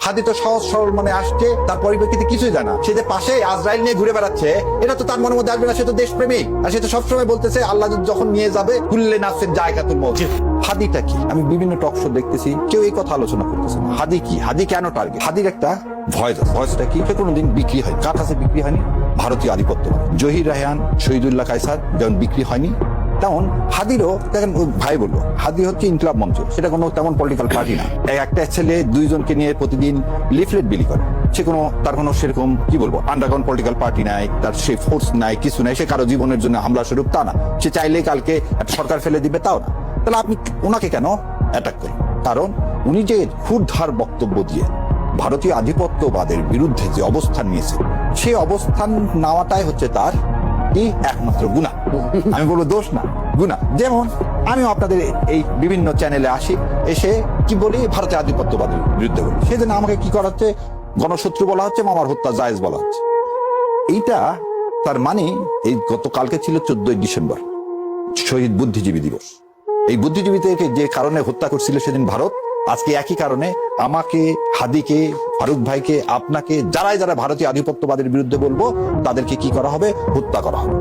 হাদি তো সহজ সরল মনে আসছে, তার পরিপ্রেক্ষিতে কিছুই জানা। সে যে পাশে আজরাইল নিয়ে ঘুরে বেড়াচ্ছে, এটা তো তার মনের মধ্যে আসবে না। সে তো দেশপ্রেমিক, আর সে তো সবসময় বলতেছে আল্লাহ যখন নিয়ে যাবে কুল্লে নাসের জায়গাতুল মউত। হাদিটা কি? আমি বিভিন্ন টক শো দেখতেছি, কেউ এই কথা আলোচনা করতেছে না। হাদি কি? হাদি কেন টার্গেট? হাদির একটা ভয়েস আছে। ভয়েসটা কি? সে কোনোদিন বিক্রি হয়। কার কাছে বিক্রি হয়নি? ভারতীয় আধিপত্য। জহির রায়হান, শহীদুল্লাহ কায়সার যেমন বিক্রি হয়নি, তেমন হাদিরও দেখেন। ভাই বললো হাদি হচ্ছে ইনকলাব মঞ্চ, সেটা কোনো তেমন পলিটিক্যাল পার্টি না। একটা ছেলে দুইজনকে নিয়ে প্রতিদিন লিফলেট বিলি করে। সে কোনো তার কোনো সেরকম কি বলবো আন্ডারগ্রাউন্ড পলিটিক্যাল পার্টি নাই, তার সে ফোর্স নাই, কিছু নাই। সে কারো জীবনের জন্য হামলা স্বরূপ তা না। সে চাইলে কালকে একটা সরকার ফেলে দিবে, তাও না। তাহলে আপনি ওনাকে কেন অ্যাটাক করেন? কারণ উনি যে ক্ষুরধার বক্তব্য দিয়ে ভারতীয় আধিপত্যবাদের বিরুদ্ধে যে অবস্থান নিয়েছে, সেই অবস্থান নেওয়াটাই হচ্ছে তার কি একমাত্র গুনাহ। আমি বলবো দোষ না, গুনাহ। যেমন আমিও আপনাদের এই বিভিন্ন চ্যানেলে আসি, এসে কি বলি ভারতের আধিপত্যবাদের বিরুদ্ধে বলি, সেজন্য আমাকে কি করা হচ্ছে? গণশত্রু বলা হচ্ছে, মামার হত্যা জায়েজ বলা হচ্ছে। এইটা তার মানে এই গতকালকে ছিল 14ই ডিসেম্বর, শহীদ বুদ্ধিজীবী দিবস। এই বুদ্ধিজীবীদেরকে যে কারণে হত্যা করছিল সেদিন ভারত, আজকে একই কারণে আমাকে, হাদিকে, ফারুক ভাইকে, আপনাকে, যারা ভারতীয় আধিপত্যবাদের বিরুদ্ধে বলবো তাদেরকে কি করা হবে? হত্যা করা হবে।